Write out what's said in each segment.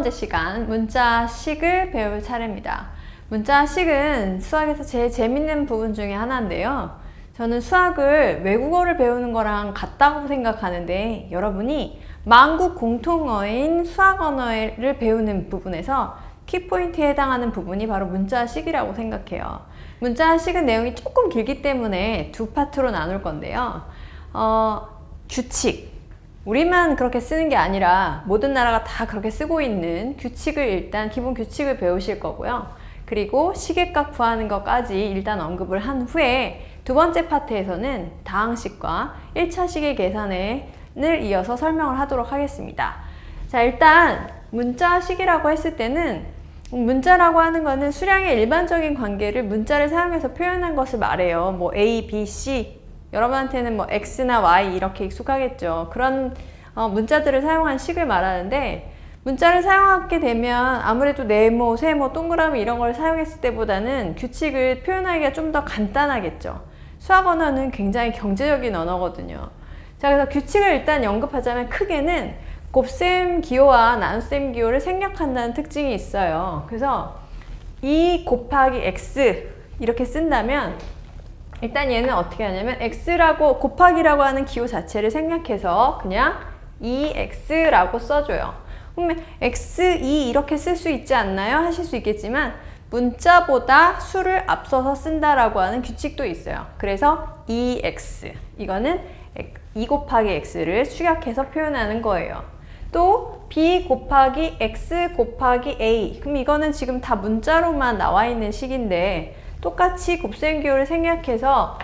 번째 시간 문자식을 배울 차례입니다. 문자식은 수학에서 제일 재밌는 부분 중에 하나인데요. 저는 수학을 외국어를 배우는 거랑 같다고 생각하는데 여러분이 만국 공통어인 수학 언어를 배우는 부분에서 키포인트에 해당하는 부분이 바로 문자식이라고 생각해요. 문자식은 내용이 조금 길기 때문에 두 파트로 나눌 건데요. 규칙. 우리만 그렇게 쓰는 게 아니라 모든 나라가 다 그렇게 쓰고 있는 규칙을 일단 기본 규칙을 배우실 거고요. 그리고 시계값 구하는 것까지 일단 언급을 한 후에 두 번째 파트에서는 다항식과 1차 시계 계산을 이어서 설명을 하도록 하겠습니다. 자, 일단 문자식이라고 했을 때는 문자라고 하는 거는 수량의 일반적인 관계를 문자를 사용해서 표현한 것을 말해요. 뭐 A, B, C 여러분한테는 뭐 X나 Y 이렇게 익숙하겠죠. 그런 문자들을 사용한 식을 말하는데 문자를 사용하게 되면 아무래도 네모, 세모, 동그라미 이런 걸 사용했을 때보다는 규칙을 표현하기가 좀 더 간단하겠죠. 수학 언어는 굉장히 경제적인 언어거든요. 자, 그래서 규칙을 일단 언급하자면 크게는 곱셈 기호와 나눗셈 기호를 생략한다는 특징이 있어요. 그래서 2 곱하기 X 이렇게 쓴다면 일단 얘는 어떻게 하냐면 x라고 곱하기라고 하는 기호 자체를 생략해서 그냥 2x라고 써줘요. 그러면 x2 이렇게 쓸 수 있지 않나요? 하실 수 있겠지만 문자보다 수를 앞서서 쓴다라고 하는 규칙도 있어요. 그래서 2x 이거는 2 곱하기 x를 축약해서 표현하는 거예요. 또 b 곱하기 x 곱하기 a 그럼 이거는 지금 다 문자로만 나와 있는 식인데 똑같이 곱셈 기호를 생략해서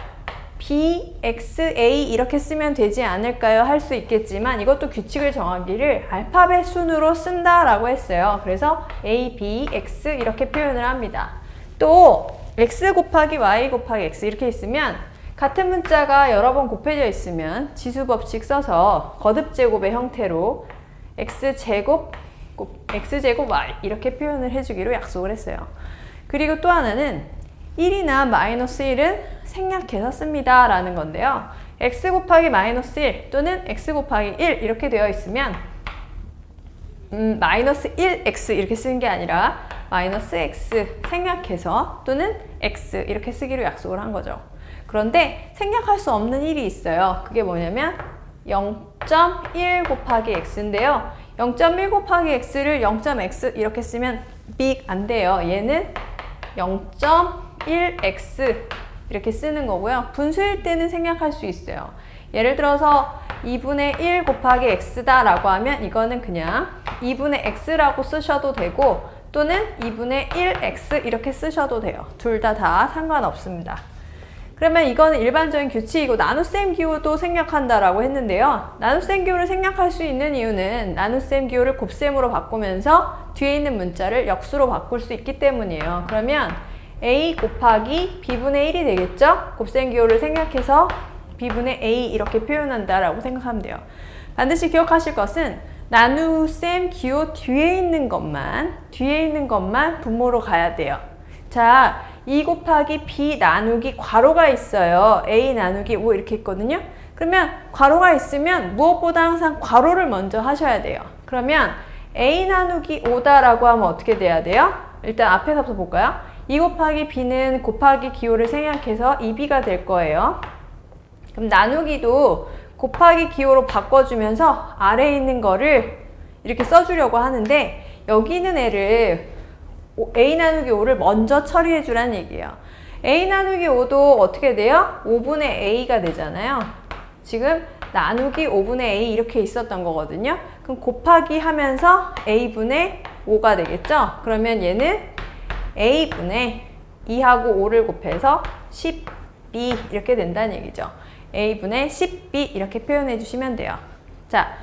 b, x, a 이렇게 쓰면 되지 않을까요? 할 수 있겠지만 이것도 규칙을 정하기를 알파벳 순으로 쓴다라고 했어요. 그래서 a, b, x 이렇게 표현을 합니다. 또 x 곱하기 y 곱하기 x 이렇게 있으면 같은 문자가 여러 번 곱해져 있으면 지수법칙 써서 거듭제곱의 형태로 x제곱 y 이렇게 표현을 해주기로 약속을 했어요. 그리고 또 하나는 1이나 마이너스 1은 생략해서 씁니다 라는 건데요. x 곱하기 마이너스 1 또는 x 곱하기 1 이렇게 되어 있으면 마이너스 1x 이렇게 쓰는 게 아니라 마이너스 x 생략해서 또는 x 이렇게 쓰기로 약속을 한 거죠. 그런데 생략할 수 없는 1이 있어요. 그게 뭐냐면 0.1 곱하기 x인데요. 0.1 곱하기 x를 0.x 이렇게 쓰면 빅 안 돼요. 얘는 0.1x 이렇게 쓰는 거고요. 분수일 때는 생략할 수 있어요. 예를 들어서 2분의 1 곱하기 x다 라고 하면 이거는 그냥 2분의 x라고 쓰셔도 되고 또는 2분의 1x 이렇게 쓰셔도 돼요. 둘 다 상관없습니다. 그러면 이거는 일반적인 규칙이고 나눗셈 기호도 생략한다라고 했는데요. 나눗셈 기호를 생략할 수 있는 이유는 나눗셈 기호를 곱셈으로 바꾸면서 뒤에 있는 문자를 역수로 바꿀 수 있기 때문이에요. 그러면 a 곱하기 b분의 1이 되겠죠? 곱셈 기호를 생략해서 b분의 a 이렇게 표현한다라고 생각하면 돼요. 반드시 기억하실 것은 나눗셈 기호 뒤에 있는 것만 분모로 가야 돼요. 자, 2 곱하기 b 나누기 괄호가 있어요. a 나누기 5 이렇게 있거든요. 그러면 괄호가 있으면 무엇보다 항상 괄호를 먼저 하셔야 돼요. 그러면 a 나누기 5다라고 하면 어떻게 돼야 돼요? 일단 앞에 값을 볼까요? 2 곱하기 b는 곱하기 기호를 생략해서 2b가 될 거예요. 그럼 나누기도 곱하기 기호로 바꿔주면서 아래에 있는 거를 이렇게 써주려고 하는데 여기 있는 애를 a 나누기 5를 먼저 처리해 주라는 얘기예요. a 나누기 5도 어떻게 돼요? 5분의 a가 되잖아요. 지금 나누기 5분의 a 이렇게 있었던 거거든요. 그럼 곱하기 하면서 a분의 5가 되겠죠? 그러면 얘는 a분의 2하고 5를 곱해서 10b 이렇게 된다는 얘기죠. a분의 10b 이렇게 표현해 주시면 돼요. 자,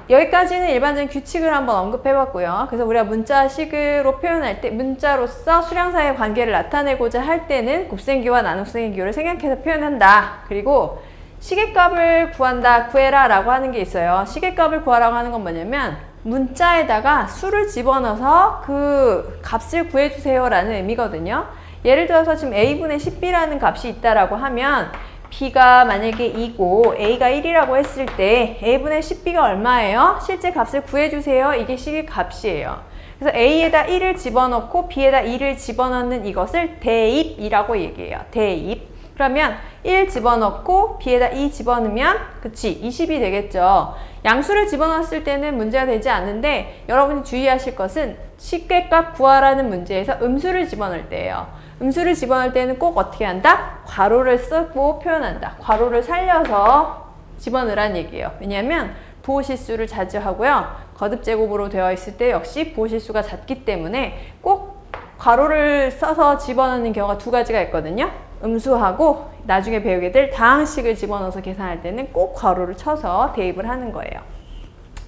여기까지는 일반적인 규칙을 한번 언급해 봤고요. 그래서 우리가 문자식으로 표현할 때 문자로서 수량 사이의 관계를 나타내고자 할 때는 곱셈기호와 나눗셈 기호를 생략해서 표현한다. 그리고 시계값을 구해라 라고 하는 게 있어요. 시계값을 구하라고 하는 건 뭐냐면 문자에다가 수를 집어넣어서 그 값을 구해주세요 라는 의미거든요. 예를 들어서 지금 a분의 10b라는 값이 있다라고 하면 B가 만약에 2고 A가 1이라고 했을 때 A분의 10B가 얼마예요? 실제 값을 구해주세요. 이게 식의 값이에요. 그래서 A에다 1을 집어넣고 B에다 2를 집어넣는 이것을 대입이라고 얘기해요. 대입. 그러면 1 집어넣고 B에다 2 집어넣으면 그치 20이 되겠죠. 양수를 집어넣었을 때는 문제가 되지 않는데 여러분이 주의하실 것은 식객값 구하라는 문제에서 음수를 집어넣을 때예요. 음수를 집어넣을 때는 꼭 어떻게 한다? 괄호를 쓰고 표현한다. 괄호를 살려서 집어넣으란 얘기예요. 왜냐하면 부호실수를 자주 하고요. 거듭제곱으로 되어 있을 때 역시 부호실수가 잦기 때문에 꼭 괄호를 써서 집어넣는 경우가 두 가지가 있거든요. 음수하고 나중에 배우게 될 다항식을 집어넣어서 계산할 때는 꼭 괄호를 쳐서 대입을 하는 거예요.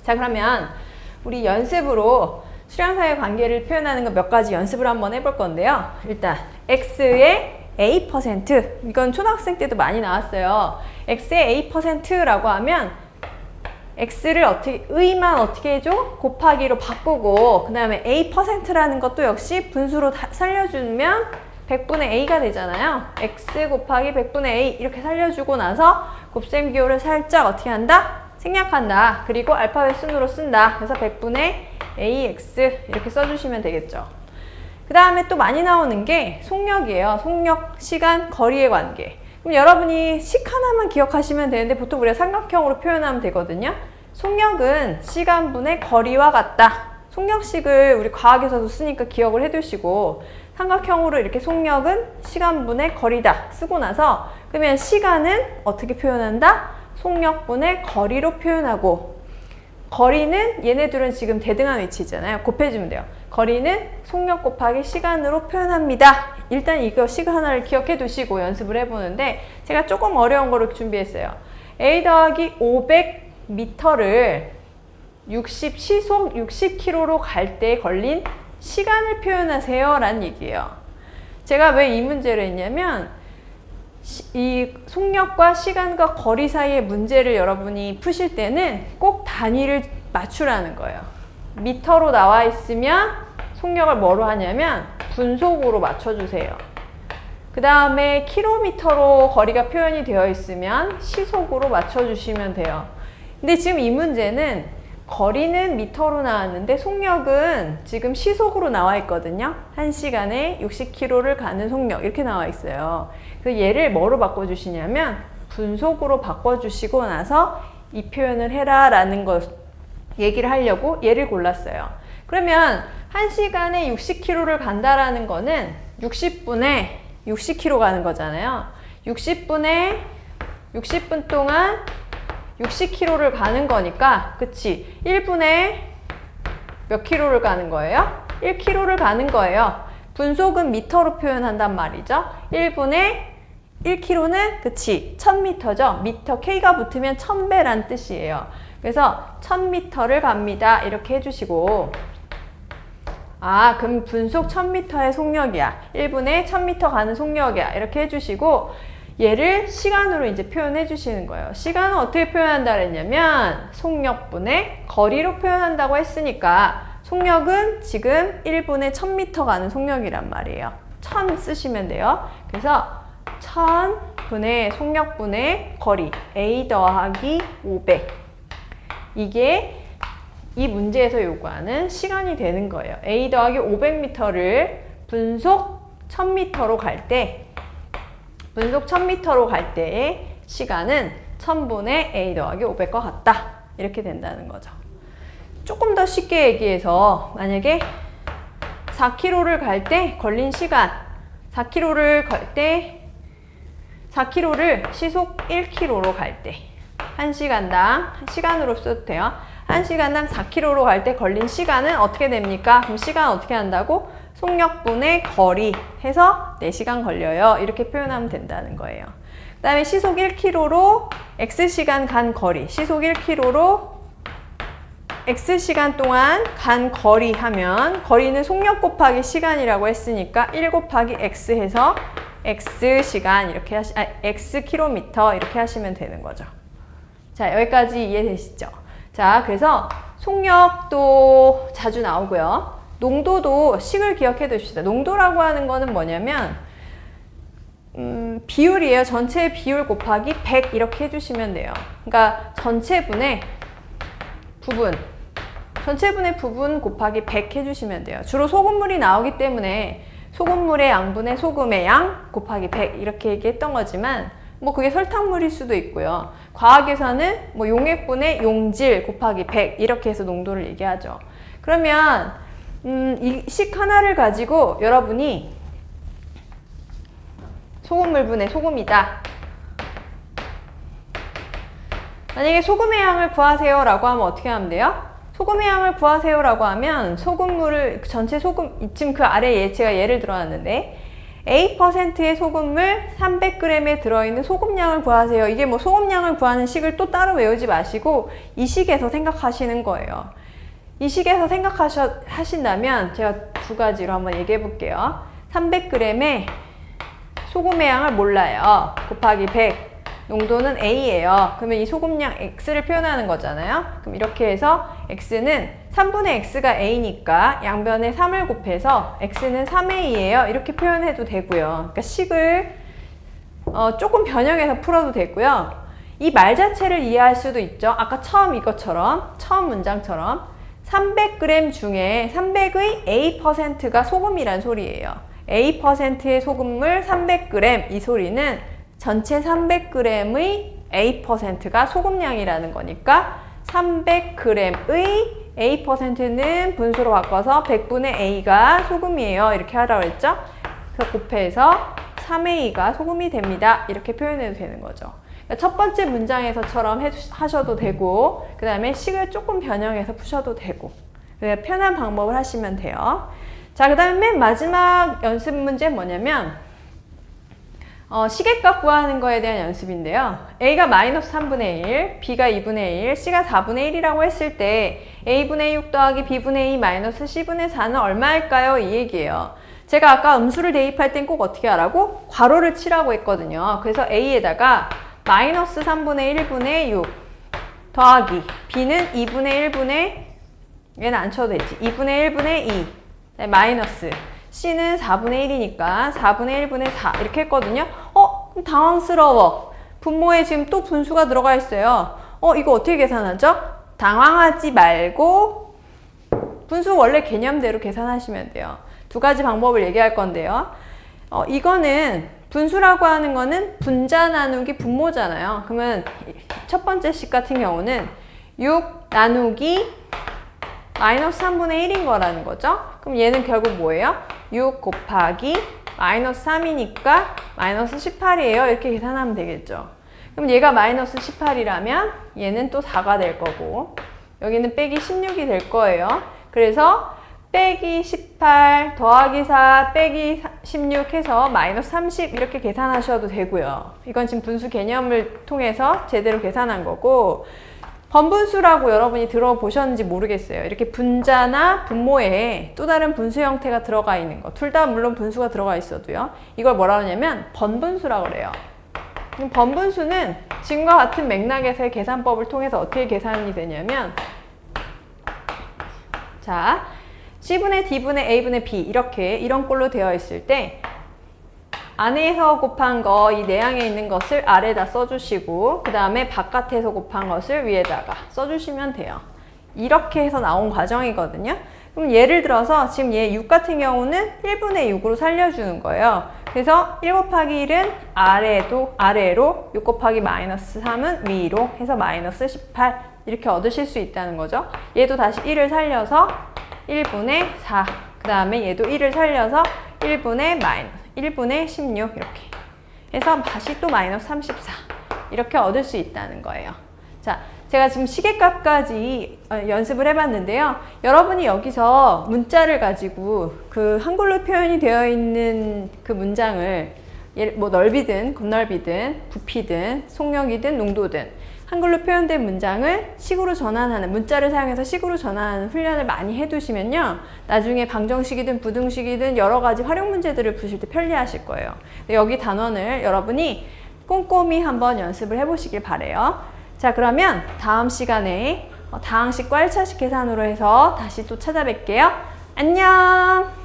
자, 그러면 우리 연습으로 수량사의 관계를 표현하는 거 몇 가지 연습을 한번 해볼 건데요. 일단 x의 a%, 이건 초등학생 때도 많이 나왔어요. x의 a%라고 하면 x를 의만 어떻게 해줘? 곱하기로 바꾸고 그 다음에 a%라는 것도 역시 분수로 살려주면 100분의 a가 되잖아요. x 곱하기 100분의 a 이렇게 살려주고 나서 곱셈 기호를 살짝 어떻게 한다? 생략한다. 그리고 알파벳 순으로 쓴다. 그래서 100분의 ax 이렇게 써주시면 되겠죠. 그 다음에 또 많이 나오는 게 속력이에요. 속력, 시간, 거리의 관계. 그럼 여러분이 식 하나만 기억하시면 되는데 보통 우리가 삼각형으로 표현하면 되거든요. 속력은 시간분의 거리와 같다. 속력식을 우리 과학에서도 쓰니까 기억을 해두시고 삼각형으로 이렇게 속력은 시간분의 거리다 쓰고 나서 그러면 시간은 어떻게 표현한다? 속력분의 거리로 표현하고 거리는 얘네들은 지금 대등한 위치잖아요. 곱해주면 돼요. 거리는 속력 곱하기 시간으로 표현합니다. 일단 이거 식 하나를 기억해 두시고 연습을 해보는데 제가 조금 어려운 거를 준비했어요. A 더하기 500m를 시속 60km로 갈 때 걸린 시간을 표현하세요 라는 얘기예요. 제가 왜 이 문제를 했냐면 이 속력과 시간과 거리 사이의 문제를 여러분이 푸실 때는 꼭 단위를 맞추라는 거예요. 미터로 나와 있으면 속력을 뭐로 하냐면 분속으로 맞춰주세요. 그 다음에 킬로미터로 거리가 표현이 되어 있으면 시속으로 맞춰주시면 돼요. 근데 지금 이 문제는 거리는 미터로 나왔는데 속력은 지금 시속으로 나와 있거든요. 1시간에 60km를 가는 속력 이렇게 나와 있어요. 그래서 얘를 뭐로 바꿔주시냐면 분속으로 바꿔주시고 나서 이 표현을 해라 라는 것 얘기를 하려고 얘를 골랐어요. 그러면 1시간에 60km를 간다라는 거는 60분에 60km 가는 거잖아요. 60분 동안 60km를 가는 거니까 그치? 1분에 몇 킬로를 가는 거예요? 1km를 가는 거예요. 분속은 미터로 표현한단 말이죠. 1분에 1km는 그치? 1000m죠. 미터 K가 붙으면 1000배란 뜻이에요. 그래서 1000m를 갑니다. 이렇게 해주시고 아 그럼 분속 1000m의 속력이야. 1분에 1000m 가는 속력이야. 이렇게 해주시고 얘를 시간으로 이제 표현해 주시는 거예요. 시간은 어떻게 표현한다 그랬냐면 속력분의 거리로 표현한다고 했으니까 속력은 지금 1분에 1000m 가는 속력이란 말이에요. 1000 쓰시면 돼요. 그래서 1000분의 속력분의 거리 A 더하기 500 이게 이 문제에서 요구하는 시간이 되는 거예요. A 더하기 500m를 분속 1000m로 갈 때 분속 1000m로 갈 때의 시간은 1000분의 A 더하기 500과 같다. 이렇게 된다는 거죠. 조금 더 쉽게 얘기해서 만약에 4km를 갈 때 걸린 시간 4km를 갈 때 4km를 시속 1km로 갈 때 1시간당 시간으로 써도 돼요. 1시간당 4km로 갈 때 걸린 시간은 어떻게 됩니까? 그럼 시간 어떻게 한다고? 속력분의 거리 해서 4시간 걸려요. 이렇게 표현하면 된다는 거예요. 그 다음에 시속 1km로 X시간 간 거리 시속 1km로 X시간 동안 간 거리 하면 거리는 속력 곱하기 시간이라고 했으니까 1 곱하기 X 해서 X시간 이렇게 X킬로미터 이렇게 하시면 되는 거죠. 자 여기까지 이해되시죠? 자 그래서 속력도 자주 나오고요. 농도도 식을 기억해 두십시다. 농도라고 하는 거는 뭐냐면 비율이에요. 전체 비율 곱하기 100 이렇게 해주시면 돼요. 그러니까 전체분의 부분 곱하기 100 해주시면 돼요. 주로 소금물이 나오기 때문에 소금물의 양분의 소금의 양 곱하기 100 이렇게 얘기했던 거지만 뭐 그게 설탕물일 수도 있고요. 과학에서는 뭐 용액분의 용질 곱하기 100 이렇게 해서 농도를 얘기하죠. 그러면 이 식 하나를 가지고 여러분이 소금물분의 소금이다. 만약에 소금의 양을 구하세요 라고 하면 어떻게 하면 돼요? 소금의 양을 구하세요 라고 하면 소금물을 전체 소금 지금 그 아래에 제가 예를 들어놨는데 A%의 소금물 300g에 들어있는 소금량을 구하세요. 이게 뭐 소금량을 구하는 식을 또 따로 외우지 마시고 이 식에서 생각하시는 거예요. 이 식에서 생각하신다면 제가 두 가지로 한번 얘기해 볼게요. 300g의 소금의 양을 몰라요. 곱하기 100. 농도는 A예요. 그러면 이 소금량 X를 표현하는 거잖아요. 그럼 이렇게 해서 X는 3분의 X가 A니까 양변에 3을 곱해서 X는 3A예요. 이렇게 표현해도 되고요. 그러니까 식을 조금 변형해서 풀어도 되고요. 이 말 자체를 이해할 수도 있죠. 아까 처음 문장처럼 300g 중에 300의 A%가 소금이란 소리예요. A%의 소금물 300g 이 소리는 전체 300g의 A%가 소금량이라는 거니까 300g의 A%는 분수로 바꿔서 100분의 A가 소금이에요. 이렇게 하라고 했죠? 그래서 곱해서 3A가 소금이 됩니다. 이렇게 표현해도 되는 거죠. 그러니까 첫 번째 문장에서처럼 하셔도 되고 그 다음에 식을 조금 변형해서 푸셔도 되고 편한 방법을 하시면 돼요. 자, 그 다음에 맨 마지막 연습 문제는 뭐냐면 시계값 구하는 거에 대한 연습인데요. A가 마이너스 3분의 1, B가 2분의 1, C가 4분의 1이라고 했을 때 A분의 6 더하기 B분의 2 마이너스 C분의 4는 얼마일까요? 이 얘기예요. 제가 아까 음수를 대입할 땐 꼭 어떻게 하라고? 괄호를 치라고 했거든요. 그래서 A에다가 마이너스 3분의 1분의 6 더하기 B는 2분의 1분의 얘는 안 쳐도 되지. 2분의 1분의 2 마이너스 C는 4분의 1이니까 4분의 1분의 4 이렇게 했거든요. 당황스러워. 분모에 지금 또 분수가 들어가 있어요. 이거 어떻게 계산하죠? 당황하지 말고 분수 원래 개념대로 계산하시면 돼요. 두 가지 방법을 얘기할 건데요. 이거는 분수라고 하는 거는 분자 나누기 분모잖아요. 그러면 첫 번째 식 같은 경우는 6 나누기 마이너스 3분의 1인 거라는 거죠. 그럼 얘는 결국 뭐예요? 6 곱하기 마이너스 3이니까 마이너스 18이에요. 이렇게 계산하면 되겠죠. 그럼 얘가 마이너스 18이라면 얘는 또 4가 될 거고 여기는 빼기 16이 될 거예요. 그래서 빼기 18 더하기 4 빼기 16 해서 마이너스 30 이렇게 계산하셔도 되고요. 이건 지금 분수 개념을 통해서 제대로 계산한 거고 번분수라고 여러분이 들어보셨는지 모르겠어요. 이렇게 분자나 분모에 또 다른 분수 형태가 들어가 있는 거. 둘 다 물론 분수가 들어가 있어도요. 이걸 뭐라 하냐면 번분수라고 그래요. 번분수는 지금과 같은 맥락에서의 계산법을 통해서 어떻게 계산이 되냐면 자, C분의 D분의 A분의 B 이런 꼴로 되어 있을 때 안에서 곱한 거, 이 내양에 있는 것을 아래다 써주시고 그 다음에 바깥에서 곱한 것을 위에다가 써주시면 돼요. 이렇게 해서 나온 과정이거든요. 그럼 예를 들어서 지금 얘 6 같은 경우는 1분의 6으로 살려주는 거예요. 그래서 1 곱하기 1은 아래로 6 곱하기 마이너스 3은 위로 해서 마이너스 18 이렇게 얻으실 수 있다는 거죠. 얘도 다시 1을 살려서 1분의 4 그 다음에 얘도 1을 살려서 1분의 16 이렇게 해서 다시 또 마이너스 34 이렇게 얻을 수 있다는 거예요. 자, 제가 지금 시계값까지 연습을 해봤는데요. 여러분이 여기서 문자를 가지고 그 한글로 표현이 되어 있는 그 문장을 뭐 넓이든 건널비든 부피든 속력이든 농도든 한글로 표현된 문장을 식으로 전환하는 문자를 사용해서 식으로 전환하는 훈련을 많이 해두시면요. 나중에 방정식이든 부등식이든 여러 가지 활용 문제들을 푸실 때 편리하실 거예요. 여기 단원을 여러분이 꼼꼼히 한번 연습을 해보시길 바래요. 자, 그러면 다음 시간에 다항식과 1차식 계산으로 해서 다시 또 찾아뵐게요. 안녕!